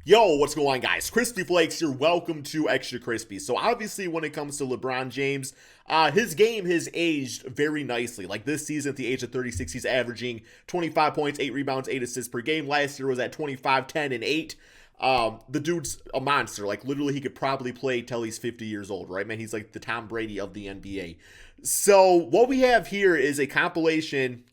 Yo, what's going on, guys? Crispy Flakes here. Welcome to Extra Crispy. So obviously when it comes to LeBron James, his game has aged very nicely. Like this season at the age of 36, he's averaging 25 points, 8 rebounds, 8 assists per game. Last year was at 25, 10, and 8. The dude's a monster. Like literally he could probably play till he's 50 years old, right, man? He's like the Tom Brady of the NBA. So what we have here is a compilation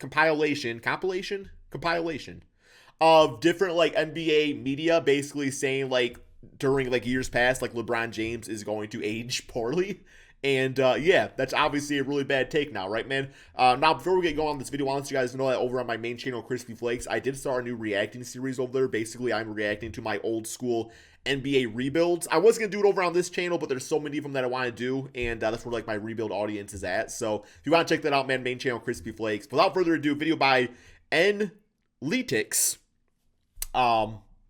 of different like NBA media basically saying like during like years past like LeBron James is going to age poorly. And yeah, that's obviously a really bad take now, right, man? Now, before we get going on this video, I want you guys to know that over on my main channel, Crispy Flakes, I did start a new reacting series over there. Basically, I'm reacting to my old school NBA rebuilds. I was going to do it over on this channel, but there's so many of them that I want to do, and that's where like my rebuild audience is at. So if you want to check that out, man, main channel, Crispy Flakes. Without further ado, video by YIKES.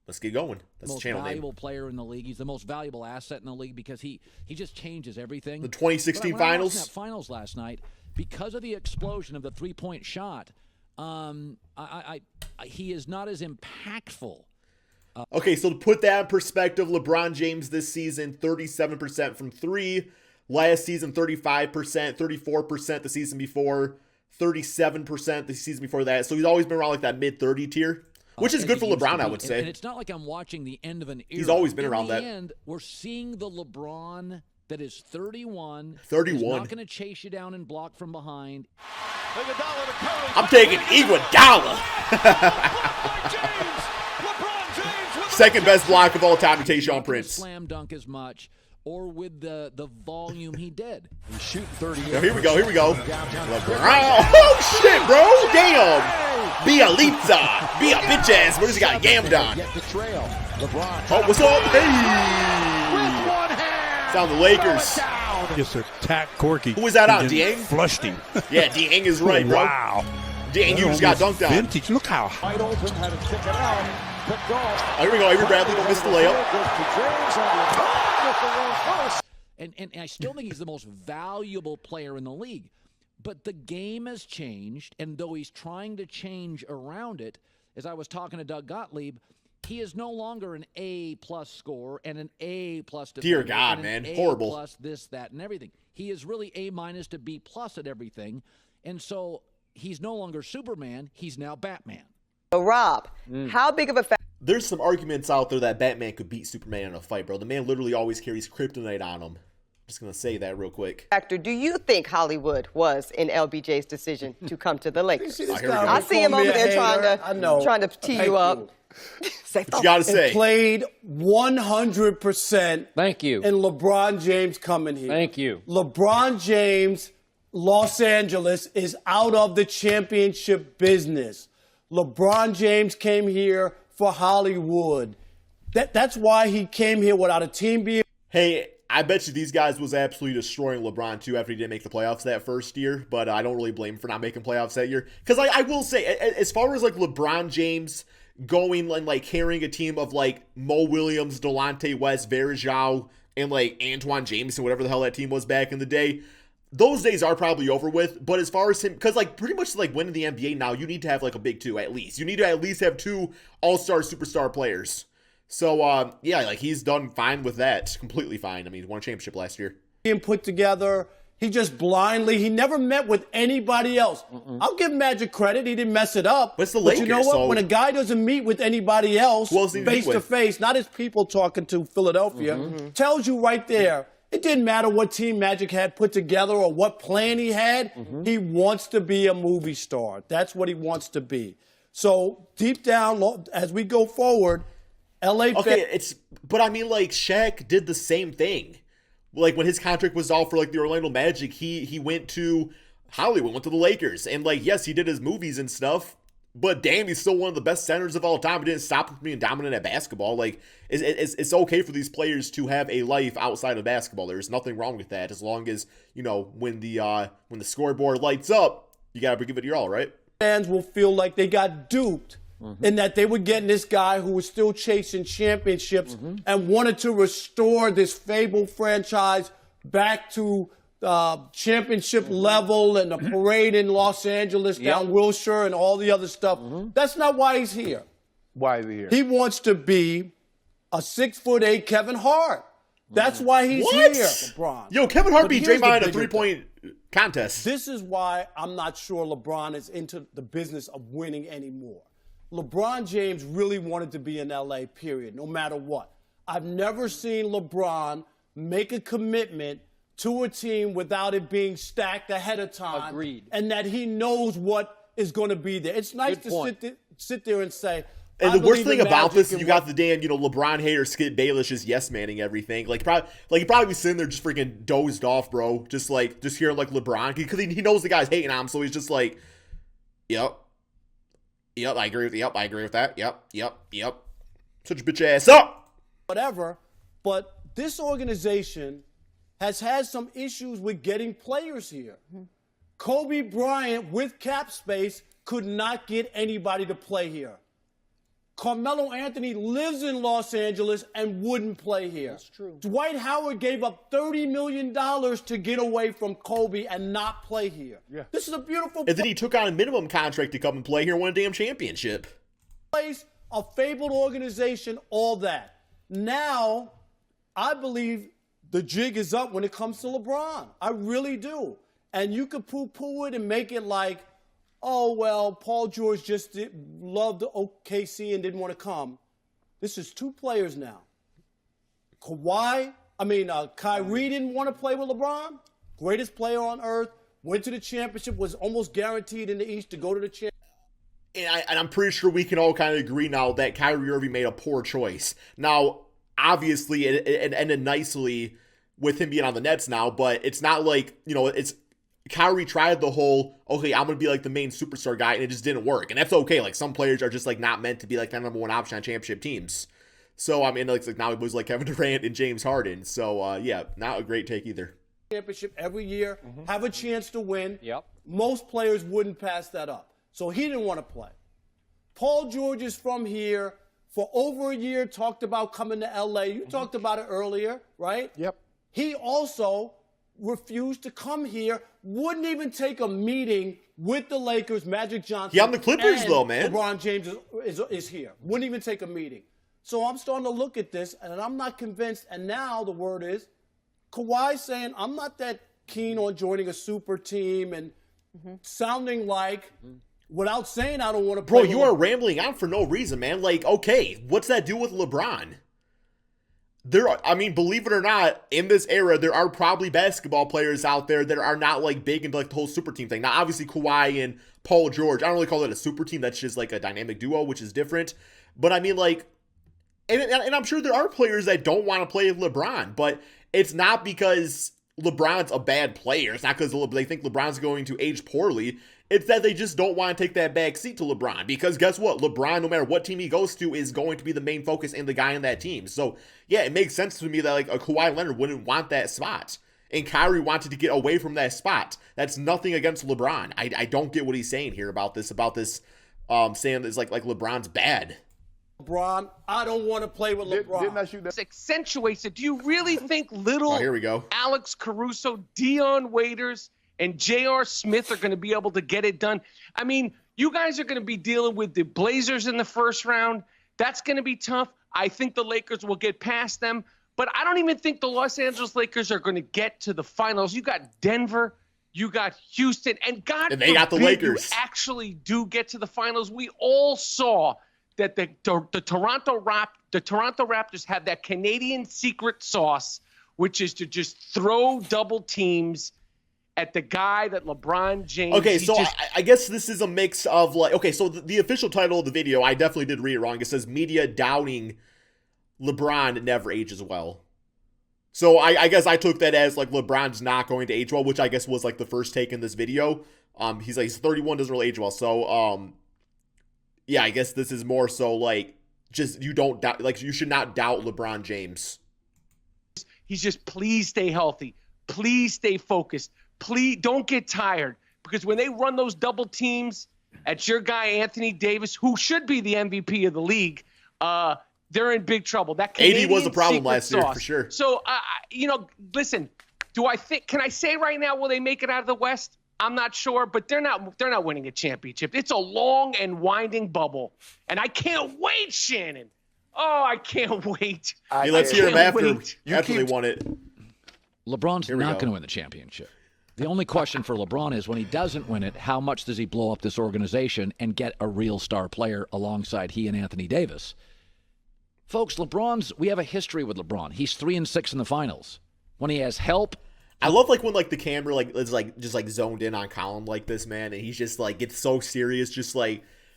Let's get going. That's the channel name. Most valuable player in the league. He's the most valuable asset in the league because he just changes everything. The 2016 finals. finals. I watched that finals last night because of the explosion of the three-point shot. He is not as impactful. Okay, so to put that in perspective, LeBron James this season 37% from three. Last season 35%, 34% the season before, 37% the season before that. So he's always been around like that mid-30 tier. Which is good for LeBron, I would say. And it's not like I'm watching the end of an era. He's always been around that. In the end, we're seeing the LeBron that is 31. 31. He's not going to chase you down and block from behind. I'm taking Iguodala. Second best block of all time to Tayshaun Prince. Slam dunk as much or with the volume he did. He's shooting 38. Here we go. LeBron. Oh, shit, bro. Damn. Be a Lisa. Be a bitch ass. What has he got? Yammed on. Oh, what's up? Hey. Sound the Lakers. Just attacked Corky. Who was that on? Dieng? Flushed him. Yeah, Dieng is right, bro. Wow. Dieng, you just got dunked on. Vintage. Look how. Wide open, had to kick it out. Oh, here we go. Avery Bradley, don't miss the layup. And I still think he's the most valuable player in the league. But the game has changed, and though he's trying to change around it, as I was talking to Doug Gottlieb, he is no longer an A-plus scorer and an A-plus defender. Dear God, man. Horrible. A-plus this, that, and everything. He is really A-minus to B-plus at everything. And so he's no longer Superman. He's now Batman. So, Rob, how big of a factor? There's some arguments out there that Batman could beat Superman in a fight, bro. The man literally always carries kryptonite on him. Just going to say that real quick. Do you think Hollywood was in LBJ's decision to come to the Lakers? I see him over there trying to tee you up. What you got to say? Played 100%. Thank you. And LeBron James coming here. Thank you. LeBron James, Los Angeles, is out of the championship business. LeBron James came here for Hollywood. That's why he came here without a team being. Hey, I bet you these guys was absolutely destroying LeBron, too, after he didn't make the playoffs that first year. But I don't really blame him for not making playoffs that year. Because I will say, as far as, like, LeBron James going and, like, carrying a team of, like, Mo Williams, Delonte West, Varejao, and, like, Antoine Jameson, whatever the hell that team was back in the day, those days are probably over with. But as far as him, because, like, pretty much, like, winning the NBA now, you need to have, like, a big two, at least. You need to at least have two all-star, superstar players. So, yeah, like, he's done fine with that. Completely fine. I mean, he won a championship last year. Being put together, he just blindly, he never met with anybody else. I'll give Magic credit. He didn't mess it up. But it's the Lakers, you know what? so when a guy doesn't meet with anybody else, face to face, not his people talking to Philadelphia, tells you right there, it didn't matter what team Magic had put together or what plan he had. He wants to be a movie star. That's what he wants to be. So deep down, as we go forward, LA. Okay, but I mean, like, Shaq did the same thing. Like, when his contract was off for, like, the Orlando Magic, he went to Hollywood, went to the Lakers. And, like, yes, he did his movies and stuff, but damn, he's still one of the best centers of all time. He didn't stop from being dominant at basketball. Like, it's okay for these players to have a life outside of basketball. There's nothing wrong with that, as long as, you know, when the scoreboard lights up, you gotta give it your all, right? Fans will feel like they got duped. In that they were getting this guy who was still chasing championships and wanted to restore this fabled franchise back to championship level and the parade in Los Angeles down Wilshire and all the other stuff. That's not why he's here. Why is he here? He wants to be a 6'8" Kevin Hart. That's why he's What? here, LeBron. Yo, Kevin Hart But beat here's the Draymond in a bigger three-point contest. This is why I'm not sure LeBron is into the business of winning anymore. LeBron James really wanted to be in LA, period, no matter what. I've never seen LeBron make a commitment to a team without it being stacked ahead of time. Agreed. And that he knows what is going to be there. It's nice to sit there and say, and the worst thing about this is is you got the damn, LeBron hater Skip Bayless just yes-manning everything. Like, he probably be sitting there just freaking dozed off, bro. Just hearing, LeBron. Because he knows the guy's hating on him, so he's just like, yep, I agree with that. Yep. Such a bitch ass up. Whatever. But this organization has had some issues with getting players here. Kobe Bryant, with cap space, could not get anybody to play here. Carmelo Anthony lives in Los Angeles and wouldn't play here. That's true. Dwight Howard gave up $30 million to get away from Kobe and not play here. Yeah. This is a beautiful And then he took on a minimum contract to come and play here and win a damn championship. place, a fabled organization, all that. Now, I believe the jig is up when it comes to LeBron. I really do. And you could poo-poo it and make it like, oh, well, Paul George just loved OKC and didn't want to come. This is two players now. Kyrie didn't want to play with LeBron. Greatest player on earth. Went to the championship, was almost guaranteed in the East to go to the championship. And I'm pretty sure we can all kind of agree now that Kyrie Irving made a poor choice. Now, obviously, it ended nicely with him being on the Nets now, but it's not like, it's Kyrie tried the whole, okay, I'm going to be like the main superstar guy, and it just didn't work. And that's okay. Like, some players are just like not meant to be like the number one option on championship teams. So, I mean, like now it was like Kevin Durant and James Harden. So, yeah, not a great take either. Championship every year, have a chance to win. Yep. Most players wouldn't pass that up. So he didn't want to play. Paul George is from here for over a year, talked about coming to LA. You talked about it earlier, right? Yep. He also refused to come here, wouldn't even take a meeting with the Lakers, Magic Johnson. Yeah, on the Clippers, and though, man. LeBron James is here. Wouldn't even take a meeting. So I'm starting to look at this, and I'm not convinced. And now the word is Kawhi saying, I'm not that keen on joining a super team and sounding like, without saying I don't want to play. Bro, you are rambling on for no reason, man. Like, okay, what's that do with LeBron? Believe it or not, in this era, there are probably basketball players out there that are not like big into like the whole super team thing. Now, obviously, Kawhi and Paul George, I don't really call it a super team. That's just like a dynamic duo, which is different. But I mean, like, and I'm sure there are players that don't want to play with LeBron, but it's not because LeBron's a bad player. It's not because they think LeBron's going to age poorly. It's that they just don't want to take that back seat to LeBron. Because guess what? LeBron, no matter what team he goes to, is going to be the main focus and the guy in that team. So, yeah, it makes sense to me that like a Kawhi Leonard wouldn't want that spot. And Kyrie wanted to get away from that spot. That's nothing against LeBron. I don't get what he's saying here about this saying it's like LeBron's bad. LeBron, I don't want to play with LeBron. Didn't I shoot that? Accentuates it. Do you really think little here we go. Alex Caruso, Dion Waiters, and J.R. Smith are going to be able to get it done? I mean, you guys are going to be dealing with the Blazers in the first round. That's going to be tough. I think the Lakers will get past them. But I don't even think the Los Angeles Lakers are going to get to the finals. You got Denver. You got Houston. And God they got the Lakers. You actually do get to the finals. We all saw that the Toronto Raptors have that Canadian secret sauce, which is to just throw double teams at the guy that LeBron James. Okay, so I guess this is a mix of like, okay, so the official title of the video, I definitely did read it wrong. It says media doubting LeBron never ages well. So I guess I took that as like LeBron's not going to age well, which I guess was like the first take in this video. He's 31, doesn't really age well. So yeah, I guess this is more so like just you don't doubt, like you should not doubt LeBron James. He's just, please stay healthy. Please stay focused. Please don't get tired, because when they run those double teams at your guy Anthony Davis, who should be the MVP of the league, they're in big trouble. That Canadian AD was a problem last year sauce. for sure. So listen, can I say right now, will they make it out of the West? I'm not sure, but they're not winning a championship. It's a long and winding bubble, and I can't wait, Shannon. Oh, I can't wait. Let's hear him after wait. they won it. LeBron's not going to win the championship. The only question for LeBron is when he doesn't win it, how much does he blow up this organization and get a real star player alongside he and Anthony Davis? Folks, we have a history with LeBron. He's 3-6 in the finals. When he has help. I love when the camera is just zoned in on Colin like this, man, and he's just gets so serious, just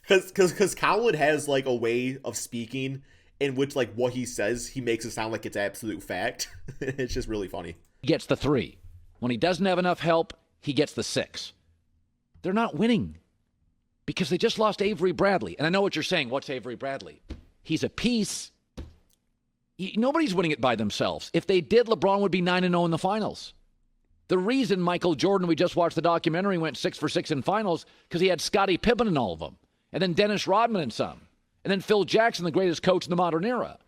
because Colin has a way of speaking in which what he says, he makes it sound like it's absolute fact. It's just really funny. He gets the 3. When he doesn't have enough help, he gets the 6. They're not winning because they just lost Avery Bradley. And I know what you're saying. What's Avery Bradley? He's a piece. Nobody's winning it by themselves. If they did, LeBron would be 9-0 in the finals. The reason Michael Jordan, we just watched the documentary, went 6 for 6 in finals because he had Scottie Pippen in all of them. And then Dennis Rodman in some. And then Phil Jackson, the greatest coach in the modern era.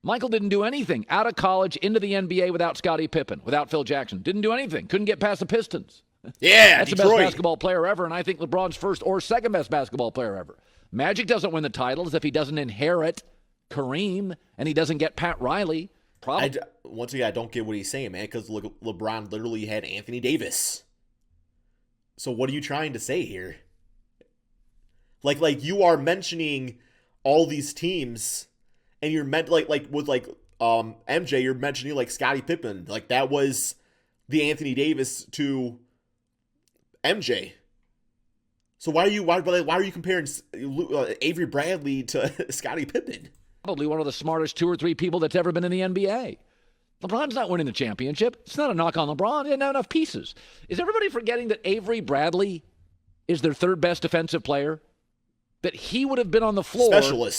Michael didn't do anything out of college into the NBA without Scottie Pippen, without Phil Jackson. Didn't do anything. Couldn't get past the Pistons. Yeah, that's Detroit. The best basketball player ever, and I think LeBron's first or second best basketball player ever. Magic doesn't win the titles if he doesn't inherit Kareem and he doesn't get Pat Riley. Once again, I don't get what he's saying, man, because LeBron literally had Anthony Davis. So what are you trying to say here? You are mentioning all these teams, and you're meant with MJ, you're mentioning Scottie Pippen, that was the Anthony Davis to MJ. So why are you comparing Avery Bradley to Scottie Pippen? Probably one of the smartest 2 or 3 people that's ever been in the NBA. LeBron's not winning the championship. It's not a knock on LeBron. He didn't have enough pieces. Is everybody forgetting that Avery Bradley is their 3rd best defensive player? That he would have been on the floor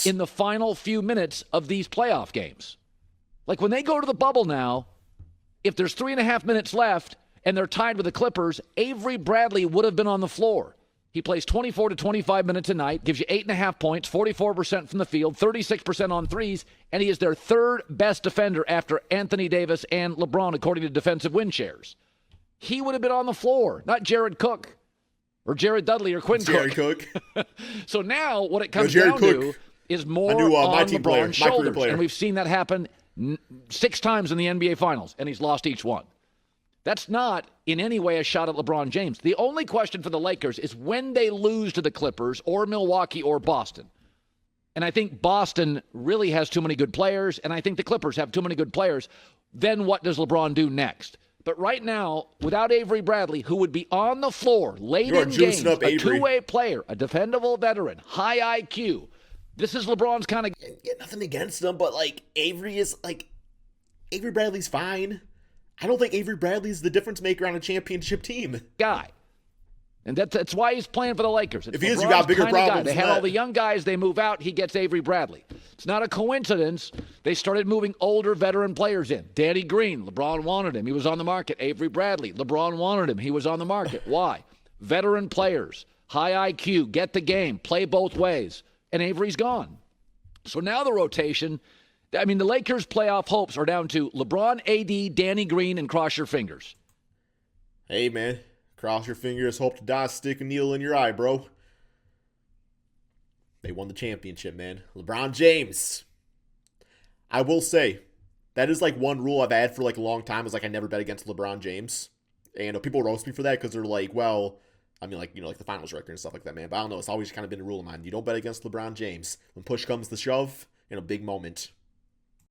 in the final few minutes of these playoff games. When they go to the bubble now, if there's 3.5 minutes left and they're tied with the Clippers, Avery Bradley would have been on the floor. He plays 24 to 25 minutes a night, gives you 8.5 points, 44% from the field, 36% on threes, and he is their 3rd best defender after Anthony Davis and LeBron, according to defensive win shares. He would have been on the floor, not Jared Cook or Jared Dudley or Quinn Cook. So now what it comes down to is more on LeBron's shoulders. And we've seen that happen 6 times in the NBA Finals, and he's lost each one. That's not in any way a shot at LeBron James. The only question for the Lakers is when they lose to the Clippers or Milwaukee or Boston. And I think Boston really has too many good players, and I think the Clippers have too many good players. Then what does LeBron do next? But right now, without Avery Bradley, who would be on the floor late in games, a two-way player, a defendable veteran, high IQ, this is LeBron's kind of... Yeah, nothing against him, but Avery Bradley's fine. I don't think Avery Bradley's the difference maker on a championship team. Guy. And that's why he's playing for the Lakers. If he is, you got bigger problems. They had all the young guys. They move out. He gets Avery Bradley. It's not a coincidence. They started moving older veteran players in. Danny Green, LeBron wanted him. He was on the market. Avery Bradley, LeBron wanted him. He was on the market. Why? Veteran players, high IQ, get the game, play both ways. And Avery's gone. So now the rotation... the Lakers' playoff hopes are down to LeBron, AD, Danny Green, and cross your fingers. Hey, man. Cross your fingers. Hope to die. Stick a needle in your eye, bro. They won the championship, man. LeBron James. I will say, that is one rule I've had for a long time is I never bet against LeBron James. And people roast me for that because they're well, the finals record and stuff like that, man. But I don't know. It's always kind of been a rule of mine. You don't bet against LeBron James. When push comes to shove, in a big moment.